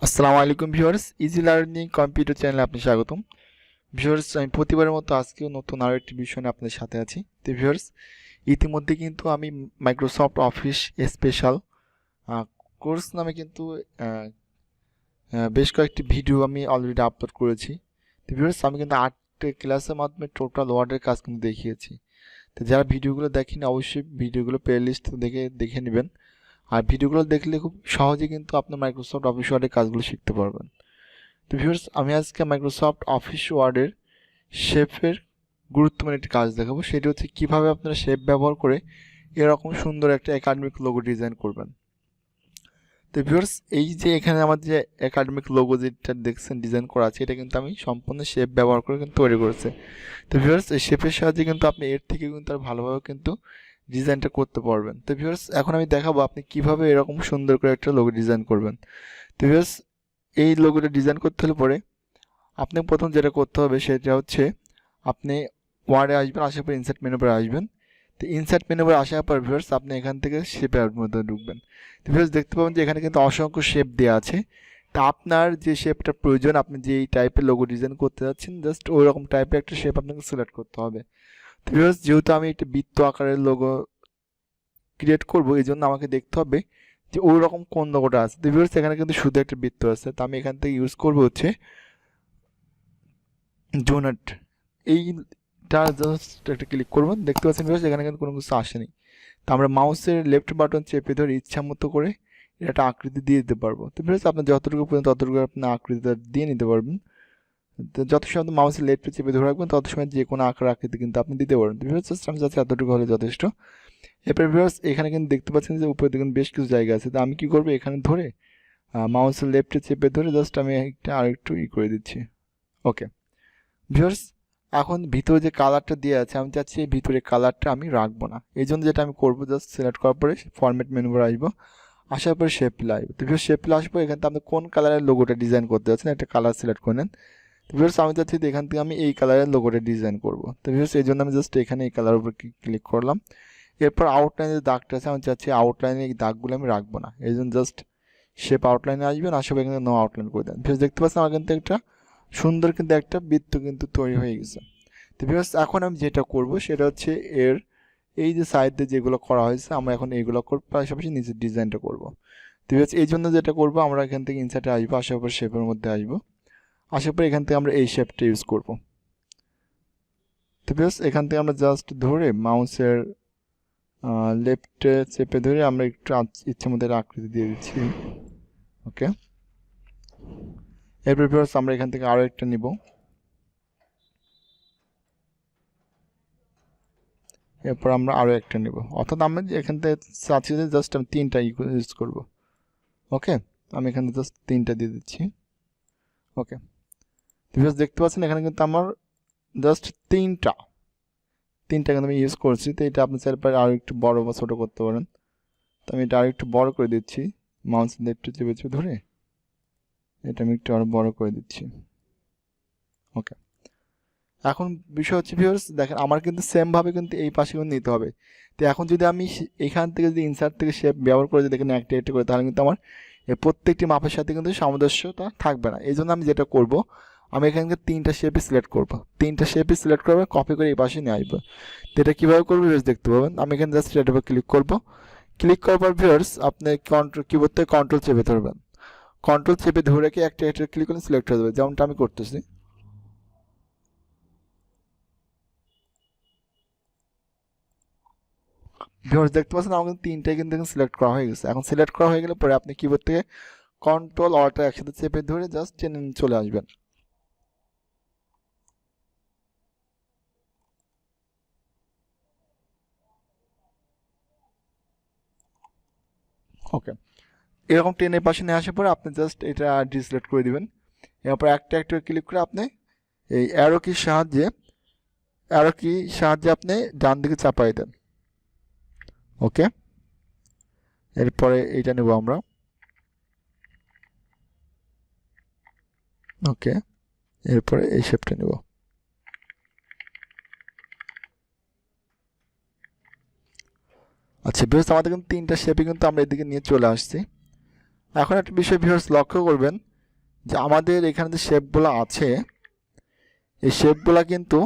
আসসালামু আলাইকুম viewers, easy learning computer চ্যানেলে আপনি স্বাগতম। ভিউয়ার্স, আমি প্রতিবারের মতো আজকেও নতুন আরও একটি বিষয় নিয়ে আপনাদের সাথে আছি। তো ভিউয়ার্স, ইতিমধ্যে কিন্তু আমি মাইক্রোসফট অফিস স্পেশাল কোর্স নামে কিন্তু আহ, বেশ কয়েকটি ভিডিও আমি অলরেডি আপলোড করেছি। তো ভিউয়ার্স, আমি কিন্তু 8 ক্লাসের মাধ্যমে টোটাল ওয়ার্ডের কাজ কিন্তু দেখিয়েছি। তো যারা ভিডিওগুলো দেখেনি অবশ্যই ভিডিওগুলো প্লে লিস্ট দেখে দেখে নেবেন। আর ভিডিওগুলো দেখলে খুব সহজে কিন্তু আপনার মাইক্রোসফট অফিস ওয়ার্ডের কাজগুলো শিখতে পারবেন। তো ভিউয়ার্স, আমি আজকে মাইক্রোসফট অফিস ওয়ার্ডের শেপের গুরুত্বপূর্ণ একটি কাজ দেখাবো। সেটি হচ্ছে কিভাবে আপনারা শেপ ব্যবহার করে এরকম সুন্দর একটা একাডেমিক লোগো ডিজাইন করবেন। তো ভিউয়ার্স, এই যে এখানে আমার যে একাডেমিক লোগো যেটা দেখছেন ডিজাইন করা আছে, এটা কিন্তু আমি সম্পূর্ণ শেপ ব্যবহার করে কিন্তু তৈরি করেছি। তো ভিউয়ার্স, এই শেপের সাহায্যে কিন্তু আপনি এর থেকে কিন্তু আর ভালোভাবে কিন্তু ডিজাইনটা করতে পারবেন। তো ভিউয়ার্স, এখন আমি দেখাবো আপনি কিভাবে এরকম সুন্দর করে একটা লোগো ডিজাইন করবেন। তো ভিউয়ার্স, এই লোগোটা ডিজাইন করতে হলে পরে আপনি প্রথম যেটা করতে হবে সেটা হচ্ছে আপনি ওয়ার্ডে আসবেন, আসার পর ইনসার্ট মেনু পরে আসবেন। তো ইনসার্ট মেনু পরে আসার পর ভিউয়ার্স আপনি এখান থেকে শেপের মধ্যে ঢুকবেন। তো ভিউয়ার্স, দেখতে পাবেন যে এখানে কিন্তু অসংখ্য শেপ দেওয়া আছে। তা আপনার যে শেপটা প্রয়োজন, আপনি যে এই টাইপের লোগো ডিজাইন করতে যাচ্ছেন, জাস্ট ওই রকম টাইপের একটা শেপ আপনাকে সিলেক্ট করতে হবে। তো ভিউয়ার্স, যেহেতু আমি একটা বৃত্ত আকারের লোগো ক্রিয়েট করবো, এই জন্য আমাকে দেখতে হবে যে ওই রকম কোন লোগোটা আছে। তো ভিউয়ার্স, এখানে কিন্তু শুধু একটা বৃত্ত আছে, তো আমি এখান থেকে ইউজ করবো হচ্ছে ডোনাট। এইটা জাস্ট একটা ক্লিক করবেন, দেখতে পাচ্ছেন ভিউয়ার্স এখানে কিন্তু কোনো কিছু আসেনি। তো আমরা মাউসের লেফট বাটন চেপে ধরে ইচ্ছা মতো করে এটা একটা আকৃতি দিয়ে দিতে পারবো। তো ভিউয়ার্স, আপনার যতটুকু পর্যন্ত ততটুকু আপনি আকৃতিটা দিয়ে নিতে পারবেন। তো যত সময় আপনি মাউসের লেফটে চেপে ধরে রাখবেন তত সময় যে কোনো আকার আকৃতি কিন্তু আপনি দিতে পারবেন। তো ভিউয়ার্স, জাস্ট আমি যাচ্ছি এতটুকু হলে যথেষ্ট। এরপর ভিউয়ার্স, এখানে কিন্তু দেখতে পাচ্ছেন যে উপরে দেখুন বেশ কিছু জায়গা আছে। তো আমি কি করবো, এখানে ধরে মাউসের লেফটে চেপে ধরে জাস্ট আমি একটা আরেকটু করে দিচ্ছি। ওকে ভিউয়ার্স, এখন ভিতরে যে কালারটা দেওয়া আছে আমি চাচ্ছি এই ভিতরে কালারটা আমি রাখবো না। এই জন্য যেটা আমি করবো, জাস্ট সিলেক্ট করার পরে ফরম্যাট মেনু বার আসবো, আসার পরে শেপ প্লে আসবো। তো ভিউয়ার্স, শেপ প্লে আসবো, এখান থেকে আপনি কোন কালারের লোগোটা ডিজাইন করতে যাচ্ছেন একটা কালার সিলেক্ট করে নেন। তো ভিউয়ার্স, আমি চাচ্ছি এখান থেকে আমি এই কালারের লোগোটা ডিজাইন করবো। তো ভিউয়ার্স, এই জন্য আমি জাস্ট এখানে এই কালার উপর ক্লিক করলাম। এরপর আউটলাইনে যে দাগটা আছে আমি চাচ্ছি আউটলাইনে এই দাগগুলো আমি রাখবো না, এই জন্য জাস্ট শেপ আউটলাইনে আসবেন, আসার পরে এখানে নো আউটলাইন করে দেন। ভিউয়ার্স, দেখতে পাচ্ছেন আমার কিন্তু একটা সুন্দর কিন্তু একটা বৃত্ত কিন্তু তৈরি হয়ে গেছে। তো ভিউয়ার্স, এখন আমি যেটা করব সেটা হচ্ছে এর এই যে সাইডে যেগুলো করা হয়েছে আমরা এখন এইগুলো করব, পাশাপাশি নিচের ডিজাইনটা করব। তো ভিউয়ার্স, এই জন্য যেটা করব, আমরা এখান থেকে ইনসার্টে আসবো, আসার পর শেপের মধ্যে আসবো, আসার পর এখান থেকে আমরা এই শেপটা ইউজ করব। তো ভিউয়ার্স, এখান থেকে আমরা জাস্ট ধরে মাউসের লেফটে চেপে ধরে আমরা একটু ইচ্ছে মতো আকৃতি দিয়ে দিচ্ছি। ওকে, এরপর ভিউয়ার্স আমরা এখান থেকে আরও একটা নিব। এরপর আমরা আরও একটা নেব, অর্থাৎ আমরা এখান থেকে চাচ্ছি যে জাস্ট আমি তিনটা ইউজ করব। ওকে, আমি এখানে জাস্ট তিনটা দিয়ে দিচ্ছি। ওকে, ভিউয়ার্স, দেখতে পাচ্ছেন এখানে কিন্তু আমার জাস্ট তিনটা কিন্তু আমি ইউজ করছি। তো এটা আপনি চাইলে পারে আরও একটু বড় বা ছোটো করতে পারেন। তো আমি এটা আরও একটু বড় করে দিচ্ছি, মাউস লেফটে চেপে চেপে ধরে এটা আমি একটু আরও বড় করে দিচ্ছি। ওকে, এখন বিষয় হচ্ছে ভিউয়ার্স, দেখেন আমার কিন্তু সেমভাবে কিন্তু এই পাশে কিন্তু নিতে হবে। তো এখন যদি আমি এখান থেকে যদি ইনসার্ট থেকে শেপ ব্যবহার করে যদি এখানে একটা একটা করে, তাহলে কিন্তু আমার এই প্রত্যেকটি মাপের সাথে কিন্তু সামঞ্জস্যতা থাকবে না। এই জন্য আমি যেটা করব, আমি এখানকে তিনটা শেপই সিলেক্ট করব, তিনটা শেপই সিলেক্ট করবে, কপি করে এই পাশে নিয়ে আসবো। তো এটা কীভাবে করবো ভিউয়ার্স দেখতে পাবেন। আমি এখানে জাস্ট এটার উপর ক্লিক করবো, ক্লিক করার পর ভিউয়ার্স আপনি কিবোর্ড থেকে কন্ট্রোল চেপে ধরবেন, কন্ট্রোল চেপে ধরে রেখে একটা একটা ক্লিক করলে সিলেক্ট হয়ে যাবে, যেমনটা আমি করতেছি। ভিউয়ার্স, দেখতে পাচ্ছেন আমার কিন্তু তিনটাই কিন্তু সিলেক্ট করা হয়ে গেছে। এখন সিলেক্ট করা হয়ে গেলে পরে আপনি কিবোর্ড থেকে কন্ট্রোল অল্টার একসাথে চেপে ধরে জাস্ট টেনে নিয়ে চলে আসবেন। ওকে, এরকম টেনের পাশে নিয়ে আসার পরে আপনি জাস্ট এটা ডিসিলেক্ট করে দিবেন। এরপর একটা একটা ক্লিক করে আপনি এই অ্যারো কি সাহায্যে আপনি ডান দিকে চাপাই দেন। ওকে, এরপরে এইটা নেব আমরা। ওকে, এরপরে এই শেপটা নেব। আচ্ছা ভিউয়ার্স, আমাদের কিন্তু তিনটা শেপই কিন্তু আমরা এদিকে নিয়ে চলে আসছি। এখন একটা বিষয় ভিউয়ার্স লক্ষ্য করবেন যে আমাদের এখানে যে শেপগুলো আছে এই শেপগুলো কিন্তু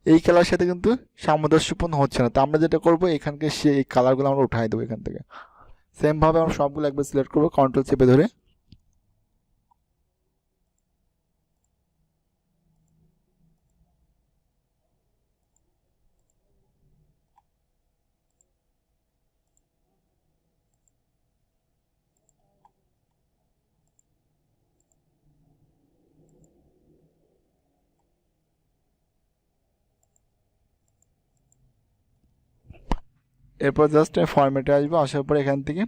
এই কালার সাথে কিন্তু সামঞ্জস্যপূর্ণ হচ্ছে না। তো আমরা যেটা করবো এখানকে এই কালারগুলো আমরা উঠাই দেবো এখান থেকে। সেম ভাবে আমরা সবগুলো একবার সিলেক্ট করবো কন্ট্রোল চেপে ধরে। এরপর জাস্ট ফরম্যাটে আসবো, আসার পর এখান থেকে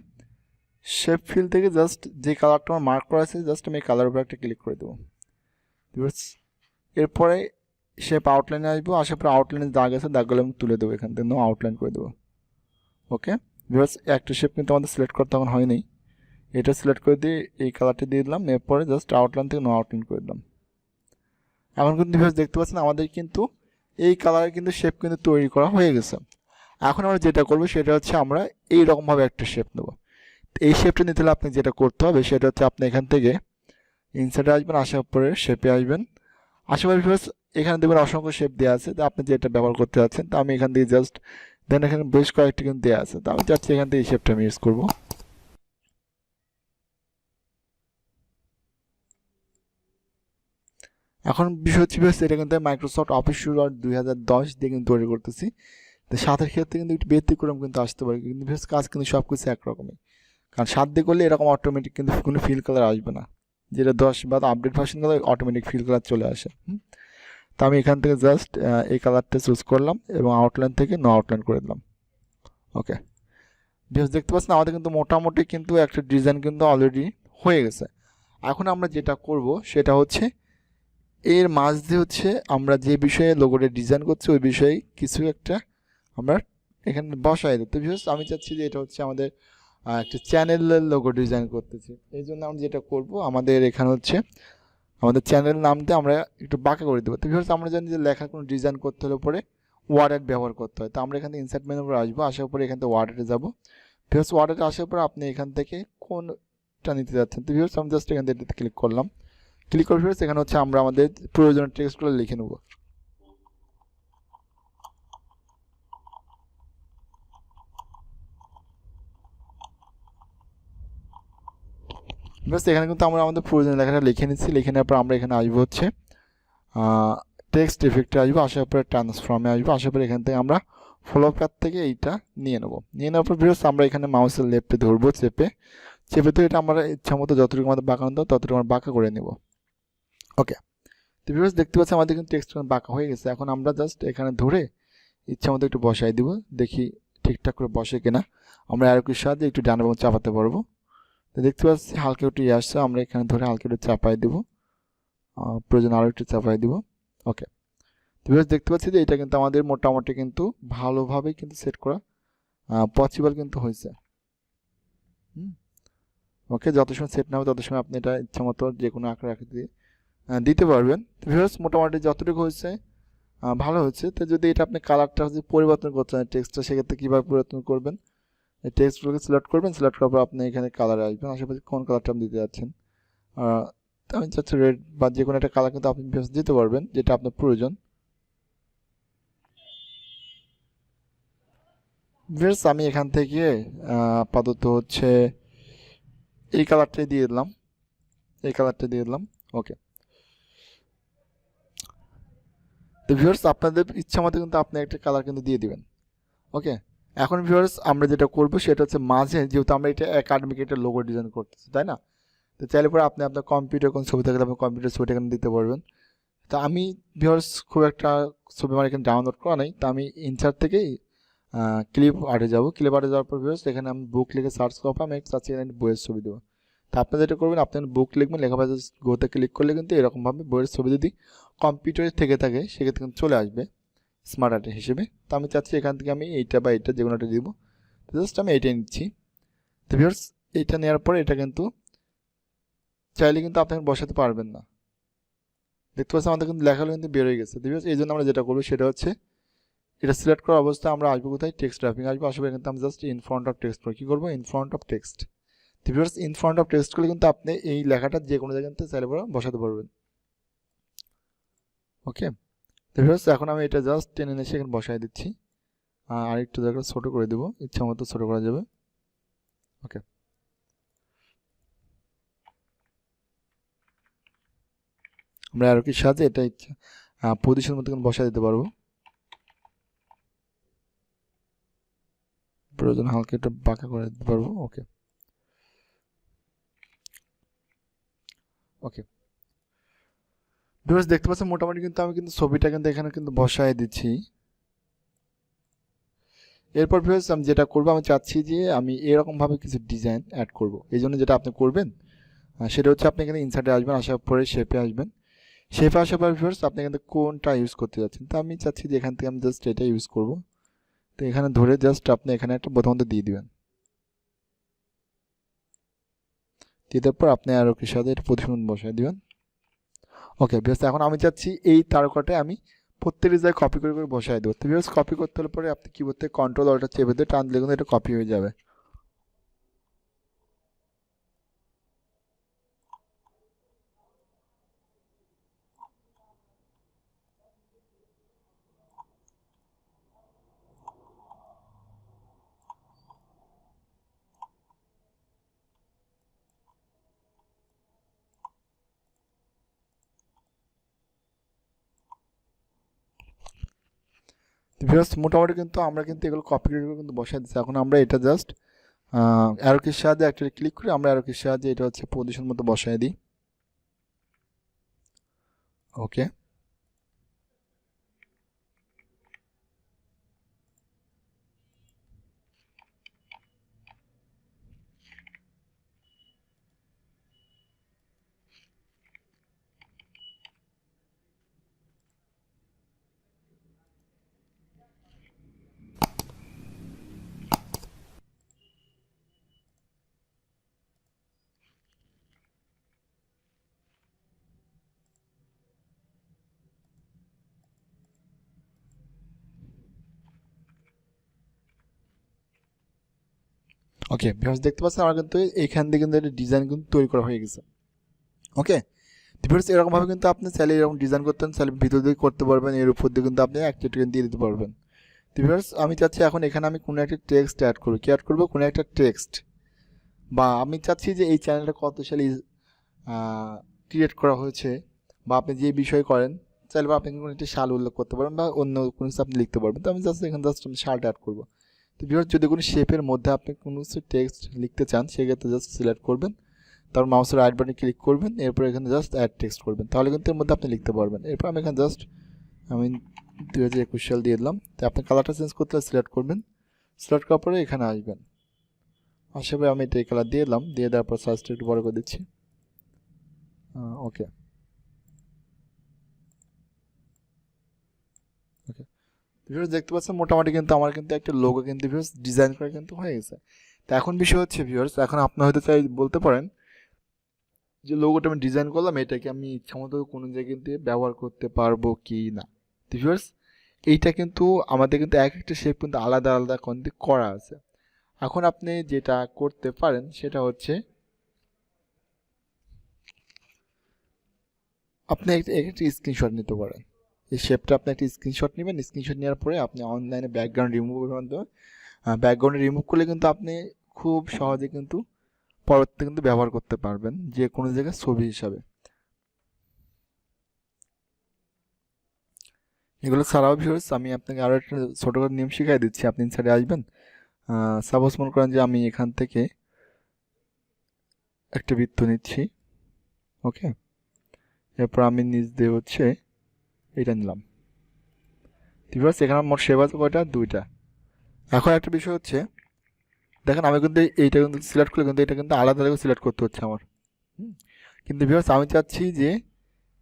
শেপ ফিল থেকে জাস্ট যে কালারটা আমার মার্ক করা আছে জাস্ট আমি এই কালার উপর একটা ক্লিক করে দেবো। এরপরে শেপ আউটলাইনে আসবো, আসার পর আউটলাইনে দাগ আছে দাগগুলো আমি তুলে দেবো, এখান থেকে নো আউটলাইন করে দেবো। ওকে ভিউয়ার্স, একটা শেপ কিন্তু আমাদের সিলেক্ট করতে তখন হয়নি, এটা সিলেক্ট করে দিয়ে এই কালারটা দিয়ে দিলাম, এরপরে জাস্ট আউটলাইন থেকে নো আউটলাইন করে দিলাম। এখন কিন্তু ভিউয়ার্স দেখতে পাচ্ছেন আমাদের কিন্তু এই কালারের কিন্তু শেপ কিন্তু তৈরি করা হয়ে গেছে। এখন আমরা যেটা করবো সেটা হচ্ছে আমরা এইরকমভাবে একটা শেপ নেবো। এই শেপটা নিতে হলে আপনি যেটা করতে হবে সেটা হচ্ছে আপনি এখান থেকে ইনসার্টে আসবেন, আসার পরে শেপে আসবেন, আশেপাশে ভিউয়ার্স এখানে দেখবেন অসংখ্য শেপ দেওয়া আছে, তো আপনি যেটা ব্যবহার করতে যাচ্ছেন তো আমি এখান থেকে জাস্ট দেন এখানে বেশ কয়েকটি কিন্তু দেওয়া আছে, তো আমি চাচ্ছি এখান থেকে এই শেপটা আমি ইউজ করবো। এখন বিষয় হচ্ছে এটা কিন্তু মাইক্রোসফট অফিস শুরু 2010 দিয়ে কিন্তু তৈরি করতেছি, তো 7-এর ক্ষেত্রে কিন্তু একটু ব্যতিক্রম কিন্তু আসতে পারে, কিন্তু কাজ কিন্তু সব কিছু একরকমই, কারণ 7 দিয়ে করলে এরকম অটোমেটিক কিন্তু কোনো ফিল কালার আসবে না, যেটা 10 বা আপডেট ভার্সন করলে অটোমেটিক ফিল কালার চলে আসে। তো আমি এখান থেকে জাস্ট এই কালারটা চুজ করলাম এবং আউটলাইন থেকে নো আউটলাইন করে দিলাম। ওকে ভিউয়ার্স দেখতে পাচ্ছেন আমাদের কিন্তু মোটামুটি কিন্তু একটা ডিজাইন কিন্তু অলরেডি হয়ে গেছে। এখন আমরা যেটা করব সেটা হচ্ছে এর মাঝ দিয়ে হচ্ছে আমরা যে বিষয়ে লোগোটা ডিজাইন করছি ওই বিষয়ে কিছু একটা আমরা এখানে বসাই দিই। তো ভিউয়ার্স আমি চাচ্ছি যে এটা হচ্ছে আমাদের একটা চ্যানেলের লোগো ডিজাইন করতেছি, এই জন্য আমরা যেটা করব আমাদের এখানে হচ্ছে আমাদের চ্যানেল নামতে আমরা একটু বাঁকা করে দেবো। তো ভিউয়ার্স আমরা জানি যে লেখার কোনো ডিজাইন করতে হলে পরে ওয়ার্ড ব্যবহার করতে হয়, তো আমরা এখান থেকে ইনসার্ট মেনু উপরে আসবো, আসার পরে এখান থেকে ওয়ার্ডে যাবো। ভিউয়ার্স ওয়ার্ডে আসার পর আপনি এখান থেকে কোনটা নিতে যাচ্ছেন, তো ভিউয়ার্স আমি জাস্ট এখান থেকে ক্লিক করলাম, ক্লিক করে ভিউয়ার্স এখানে হচ্ছে আমরা আমাদের প্রয়োজনীয় টেক্সটগুলো লিখে নেব। ভিউয়ার্স এখানে কিন্তু আমরা আমাদের প্রয়োজনীয় লেখাটা লিখে নিচ্ছি, লিখে নেওয়ার পর আমরা এখানে আসবো হচ্ছে টেক্সট ইফেক্টে আসবো, আসার পরে ট্রান্সফর্মে আসবো, আসার পরে এখান থেকে আমরা ফলো প্যাথ থেকে এইটা নিয়ে নেবো। নিয়ে নেওয়ার পর ভিউয়ার্স আমরা এখানে মাউসের লেফটে ধরবো, চেপে চেপে তো এটা আমরা ইচ্ছা মতো যতটুকু আমাদের বাঁকানো দাও ততটুকু আমরা বাঁকা করে নেব। ওকে তো ভিউয়ার্স দেখতে পাচ্ছি আমাদের কিন্তু টেক্সট বাঁকা হয়ে গেছে। এখন আমরা জাস্ট এখানে ধরে ইচ্ছা মতো একটু বসাই দিব, দেখি ঠিকঠাক করে বসে কিনা। আমরা আর একটু সাহায্যে একটু ডান এবং চাপাতে পারবো, তো দেখতে পাচ্ছি হালকা একটু আসছে, আমরা এখানে ধরে হালকা একটু চাপাই দেবো, প্রয়োজন আরও একটু চাপাই দিব। ওকে তো ভিউয়ার্স দেখতে পাচ্ছি যে এটা কিন্তু আমাদের মোটামুটি কিন্তু ভালোভাবে কিন্তু সেট করা পসিবল কিন্তু হয়েছে। ওকে যত সময় সেট না হবে তত সময় আপনি এটা ইচ্ছা মতো যে কোনো আকার আকৃতি দিতে পারবেন। তো ভিউয়ার্স মোটামুটি যতটুকু হয়েছে ভালো হচ্ছে। তো যদি এটা আপনি কালারটা যদি পরিবর্তন করতে চান টেক্সটটা, সেক্ষেত্রে কীভাবে পরিবর্তন করবেন, এই টেক্সটগুলোকে সিলেক্ট করবেন, সিলেক্ট করার পর আপনি এখানে কালারে আসবেন, আশেপাশে কোন কালারটা আপনি দিতে যাচ্ছেন, আমি চাচ্ছি রেড বা যে কোনো একটা কালার কিন্তু আপনি দিতে পারবেন যেটা আপনার প্রয়োজন। ভিউয়ার্স আমি এখান থেকে আপাতত হচ্ছে এই কালারটাই দিয়ে দিলাম, এই কালারটা দিয়ে দিলাম। ওকে তো ভিউয়ার্স আপনাদের ইচ্ছা মতো কিন্তু আপনি একটা কালার কিন্তু দিয়ে দিবেন। ওকে এখন ভিউয়ার্স আমরা যেটা করবো সেটা হচ্ছে মাঝে, যেহেতু আমরা এটা একাডেমিক একটা লোগো ডিজাইন করতেছি তাই না, তো চাইলে পরে আপনি আপনার কম্পিউটার কোন ছবি থাকলে আপনি কম্পিউটার ছবিটা এখানে দিতে পারবেন। তো আমি ভিউয়ার্স খুব একটা ছবি আমার এখানে ডাউনলোড করা নেই, তো আমি ইনসার্ট থেকেই ক্লিপ আর্টে যাবো, ক্লিপ আর্টে যাওয়ার পর ভিউয়ার্স এখানে আমি বুক লিখে সার্চ করবো, আমি চাচ্ছি এখানে বইয়ের ছবি দেবো। তো আপনি যেটা করবেন আপনি বুক লিখবেন, লেখার পর গোতে ক্লিক করলে কিন্তু এরকমভাবে বইয়ের ছবি যদি কম্পিউটারে থেকে থাকে সেক্ষেত্রে কিন্তু চলে আসবে স্মার্ট আর্ট হিসেবে। তো আমি চাচ্ছি এখান থেকে আমি এইটা বা এইটা যে কোনোটা দিব, তো জাস্ট আমি এইটাই নিচ্ছি। তো ভিউয়ার্স এইটা নেওয়ার পরে এটা কিন্তু চাইলে কিন্তু আপনি বসাতে পারবেন না, দেখতে পাচ্ছেন আমাদের কিন্তু লেখাগুলো কিন্তু বেরোয় গেছে। তো ভিউয়ার্স এই জন্য আমরা যেটা করবো সেটা হচ্ছে এটা সিলেক্ট করা অবস্থায় আমরা আসবো কোথায়, টেক্সট র্যাপিং আসবো, আসবে কিন্তু আমি just in front of text কী করবো, ইন ফ্রন্ট অফ টেক্সট। তো viewers in front of text করলে কিন্তু আপনি এই লেখাটা যে কোনো জায়গাতে চাইলে বসাতে পারবেন। ওকে, তো ভিউয়ার্স এখন আমি এটা জাস্ট টেনে এনে সেখানে বসাই দিচ্ছি, আর একটু জায়গা ছোট করে দেবো, ইচ্ছা মতো ছোট করা যাবে। ওকে, আমরা আরো কি সাহায্যে এটা ইচ্ছা পজিশন মতো বসাই দিতে পারবো। প্রয়োজন হালকা একটু বাঁকা করে দিতে পারবো। ওকে ওকে, ভিউয়ার্স দেখতে পাচ্ছেন মোটামুটি কিন্তু আমি কিন্তু ছবিটা কিন্তু এখানে কিন্তু বসায় দিচ্ছি। এরপর ভিউয়ার্স আমি যেটা করবো, আমি চাচ্ছি যে আমি এরকম ভাবে কিছু ডিজাইন অ্যাড করব। এই জন্য যেটা আপনি করবেন সেটা হচ্ছে আপনি এখানে ইনসার্টে আসবেন, আসার পরে শেপে আসবেন। শেপে আসার পর ভিউয়ার্স আপনি এখানে কোনটা ইউজ করতে যাচ্ছেন, তো আমি চাচ্ছি যে এখান থেকে আমি জাস্ট এটা ইউজ করব। তো এখানে ধরে জাস্ট আপনি এখানে একটা প্রথমত দিয়ে দিবেন, দিয়ে দেওয়ার পর আপনি আরও কি সাথে এটা প্রতিফলন বসায় দিবেন। ওকে ভিউয়ার্স এখন আমি চাচ্ছি এই তারকাটায় আমি প্রত্যেকটি জায়গায় কপি করে করে বসায় দেবো। তো ভিউয়ার্স কপি করতে হলে পরে আপনি কিবোর্ড থেকে কন্ট্রোল অল্টার চেপে দিয়ে টান দিলে কিন্তু এটা কপি হয়ে যাবে। ভিউয়ার্স মোটামুটি কিন্তু আমরা কিন্তু এগুলো কপি করে কিন্তু বসাই দিচ্ছি। এখন আমরা এটা জাস্ট অ্যারো কির সাহায্যে একটা ক্লিক করে আমরা অ্যারো কির সাহায্যে এটা হচ্ছে পজিশন মতো বসায় দিই। ওকে, ওকে ভিউয়ার্স দেখতে পাচ্ছেন আমার কিন্তু এইখান থেকে কিন্তু একটা ডিজাইন কিন্তু তৈরি করা হয়ে গেছে। ওকে, ভিউয়ার্স এরকমভাবে কিন্তু আপনি চাইলে এরকম ডিজাইন করতেন, চাইলে ভিতর দিয়ে করতে পারবেন, এর উপর দিয়ে কিন্তু আপনি একটা টেন দিয়ে দিতে পারবেন। তো ভিউয়ার্স আমি চাচ্ছি এখন এখানে আমি কোনো একটা টেক্সট অ্যাড করব। কি অ্যাড করবো? কোনো একটা টেক্সট, বা আমি চাচ্ছি যে এই চ্যানেলটা কত সালে ক্রিয়েট করা হয়েছে, বা আপনি যে বিষয় করেন চাইলে বা আপনি কোনো একটা সাল উল্লেখ করতে পারবেন, বা অন্য কোনো কিছু আপনি লিখতে পারবেন। তো আমি জাস্ট এখানে জাস্ট আমি সালটা অ্যাড করবো। তো ভিউয়ার্স যদি কোনো শেপের মধ্যে আপনি কোনো কিছু টেক্সট লিখতে চান সেক্ষেত্রে জাস্ট সিলেক্ট করবেন, তারপর মাউসের রাইট বাটনে ক্লিক করবেন, এরপর এখানে জাস্ট অ্যাড টেক্সট করবেন, তাহলে কিন্তু এর মধ্যে আপনি লিখতে পারবেন। এরপর আমি এখানে জাস্ট আমি 2021 সাল দিয়ে দিলাম। তো আপনি কালারটা চেঞ্জ করতে সিলেক্ট করবেন, সিলেক্ট করার পরে এখানে আসবেন, আসার পরে আমি এটা এই কালার দিয়ে দিলাম, দিয়ে দেওয়ার পর সাইজটা একটু বড় করে দিচ্ছি। ওকে ওকে, ভিউয়ার্স দেখতে পাচ্ছেন মোটামুটি কিন্তু আমার কিন্তু একটা লোগো কিন্তু ভিউয়ার্স ডিজাইন করা কিন্তু হয়ে গেছে। তো এখন বিষয় হচ্ছে ভিউয়ার্স, এখন আপনি হয়তো চাই বলতে পারেন যে লোগোটা আমি ডিজাইন করলাম, এটাকে আমি ইচ্ছামতো কোনো জায়গায় কিন্তু ব্যবহার করতে পারবো কি না। তো ভিউয়ার্স এইটা কিন্তু আমাদের কিন্তু এক একটা শেপ কিন্তু আলাদা আলাদা কিন্তু করা আছে। এখন আপনি যেটা করতে পারেন সেটা হচ্ছে আপনি একটা স্ক্রিনশট নিতে পারেন। এই শেপটা আপনি একটা স্ক্রিনশট নেবেন, স্ক্রিনশট নেওয়ার পরে আপনি অনলাইনে ব্যাকগ্রাউন্ড রিমুভের মাধ্যমে ব্যাকগ্রাউন্ডে রিমুভ করলে কিন্তু আপনি খুব সহজে কিন্তু পরবর্তীতে কিন্তু ব্যবহার করতে পারবেন যে কোনো জায়গায় ছবি হিসাবে। এগুলো ছাড়াও ভিউয়ার্স আমি আপনাকে আরও একটা ছোটো করে নিয়ম শিখিয়ে দিচ্ছি। আপনি ইনসাইডে আসবেন, সাপোজ মনে করেন যে আমি এখান থেকে একটা বৃত্ত নিচ্ছি। ওকে, এরপর আমি নিচ দিয়ে হচ্ছে এটা নিলাম। ভিউয়ার্স এখানে মোট শেপ আছে কয়টা? দুইটা। এখন একটা বিষয় হচ্ছে দেখেন আমি কিন্তু এইটা কিন্তু সিলেক্ট করলে কিন্তু এটা কিন্তু আলাদা আলাদা সিলেক্ট করতে হচ্ছে আমার। কিন্তু ভিউয়ার্স আমি চাচ্ছি যে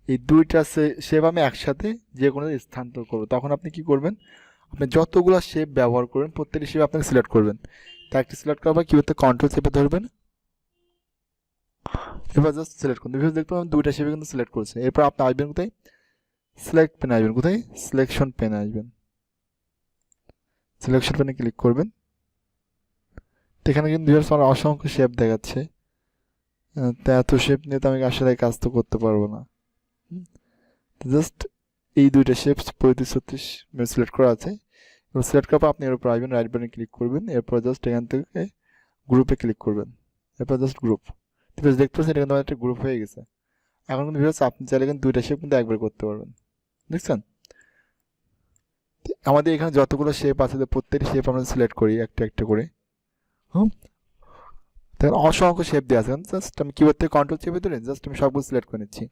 এই দুইটা শেপ আমি একসাথে যে কোনো স্থানান্তর করবো। তখন আপনি কি করবেন? আপনি যতগুলো শেপ ব্যবহার করবেন প্রত্যেকটি শেপ আপনাকে সিলেক্ট করবেন। তা একটা সিলেক্ট করার পর কি করতে কন্ট্রোল চেপে ধরবেন, এবার জাস্ট সিলেক্ট করুন। ভিউয়ার্স দেখতে পাবেন দুইটা শেপে কিন্তু সিলেক্ট করছে। এরপর আপনি আসবেন কোথায়? সিলেক্ট পেনে আসবেন। কোথায়? সিলেকশন পেনে আসবেন, সিলেকশন পেনে ক্লিক করবেন। তো এখানে কিন্তু ভিউয়ার্স আমার অসংখ্য শেপ দেখাচ্ছে। তো এত শেপ নিয়ে তো আমি আসলে কাজ তো করতে পারবো না। জাস্ট এই দুইটা শেপ 35-36 সিলেক্ট করা আছে। এবার সিলেক্ট করার পর আপনি এর উপর আসবেন, রাইট বাটনে ক্লিক করবেন, এরপর জাস্ট এখান থেকে গ্রুপে ক্লিক করবেন, এরপর জাস্ট গ্রুপ। দেখতে পাচ্ছেন এটা কিন্তু আমার একটা গ্রুপ হয়ে গেছে। এখন কিন্তু ভিউয়ার্স আপনি চাইলে কিন্তু দুইটা শেপ কিন্তু একবার করতে পারবেন, দেখছেন? আমাদের এখানে যতগুলো শেপ আছে প্রত্যেকটি শেপ আমরা সিলেক্ট করি একটা একটা করে। হুম, দেখেন অসংখ্য শেপ দেওয়া আছে। জাস্ট আমি কিবোর্ড থেকে কন্ট্রোল চেপে ধরে জাস্ট আমি সবগুলো সিলেক্ট করে নিচ্ছি।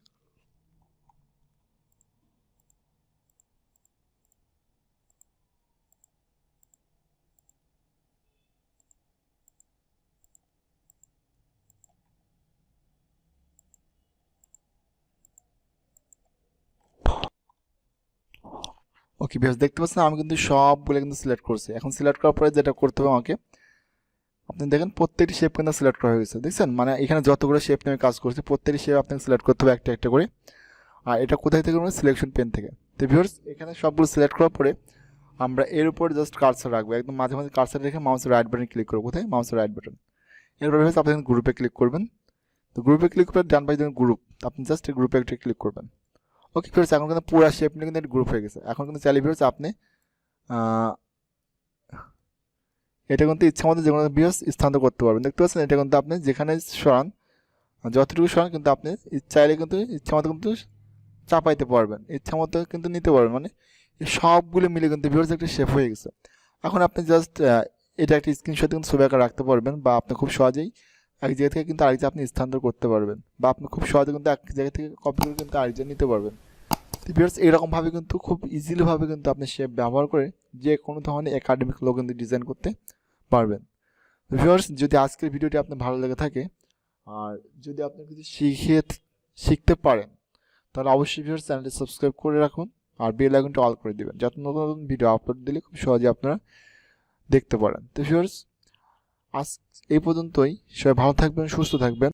ওকে ভিউয়ার্স, দেখতে পাচ্ছেন আমি কিন্তু সবগুলো কিন্তু সিলেক্ট করছি। এখন সিলেক্ট করার পরে যেটা করতে হবে আমাকে, আপনি দেখেন প্রত্যেকটি শেপ কিন্তু সিলেক্ট করা হয়ে গেছে, দেখছেন? মানে এখানে যতগুলো শেপ নিয়ে আমি কাজ করছি প্রত্যেকটি শেপ আপনাকে সিলেক্ট করতে হবে একটা একটা করে। আর এটা কোথায় থেকে করবেন? সিলেকশন পেন থেকে। তো ভিউয়ার্স এখানে সবগুলো সিলেক্ট করার পরে আমরা এর উপর জাস্ট কার্সার রাখবো, একদম মাঝে মাঝে কার্সার রেখে মাউসের রাইট বাটনে ক্লিক করবো। কোথায়? মাউসের রাইট বাটন। এরপর ভিউয়ার্স আপনি গ্রুপে ক্লিক করবেন। তো গ্রুপে ক্লিক করে ডান পাশে দেখুন গ্রুপ, আপনি জাস্ট গ্রুপে একটা ক্লিক করবেন। ওকে ভিউয়ার্স, এখন কিন্তু পুরো শেপ নিয়ে কিন্তু গ্রুপ হয়ে গেছে। এখন কিন্তু চাইলে ভিউয়ার্স আপনি এটা কিন্তু ইচ্ছা মতো যে কোনো ভিউয়ার্স স্থানান্তর করতে পারবেন। দেখতে পাচ্ছেন এটা কিন্তু আপনি যেখানে সরান, যতটুকু সরান কিন্তু আপনি চাইলে কিন্তু ইচ্ছা মতো কিন্তু চাপাইতে পারবেন, ইচ্ছা মতো কিন্তু নিতে পারবেন। মানে এই সবগুলো মিলে কিন্তু ভিউয়ার্স একটা শেপ হয়ে গেছে। এখন আপনি জাস্ট এটা একটা স্ক্রিনশট কিন্তু ছবি আকারে রাখতে পারবেন, বা আপনি খুব সহজেই এক জায়গা থেকে কিন্তু আরেক জায়গায় আপনি স্থানান্তর করতে পারবেন, বা আপনি খুব সহজে কিন্তু এক জায়গা থেকে কপি করে কিন্তু আরেক জায়গায় নিতে পারবেন। তো ভিউয়ার্স এরকমভাবে কিন্তু খুব ইজিলিভাবে কিন্তু আপনি শেপ ব্যবহার করে যে কোনো ধরনের একাডেমিক লোগো কিন্তু ডিজাইন করতে পারবেন। ভিউয়ার্স যদি আজকের ভিডিওটি আপনার ভালো লেগে থাকে আর যদি আপনি কিছু শিখতে পারেন, তাহলে অবশ্যই ভিউয়ার্স চ্যানেলটি সাবস্ক্রাইব করে রাখুন আর বেল আইকনটা অল করে দিবেন, যাতে নতুন নতুন ভিডিও আপলোড দিলে খুব সহজে আপনারা দেখতে পারেন। তো ভিউয়ার্স আজ এই পর্যন্তই। সবাই ভালো থাকবেন, সুস্থ থাকবেন।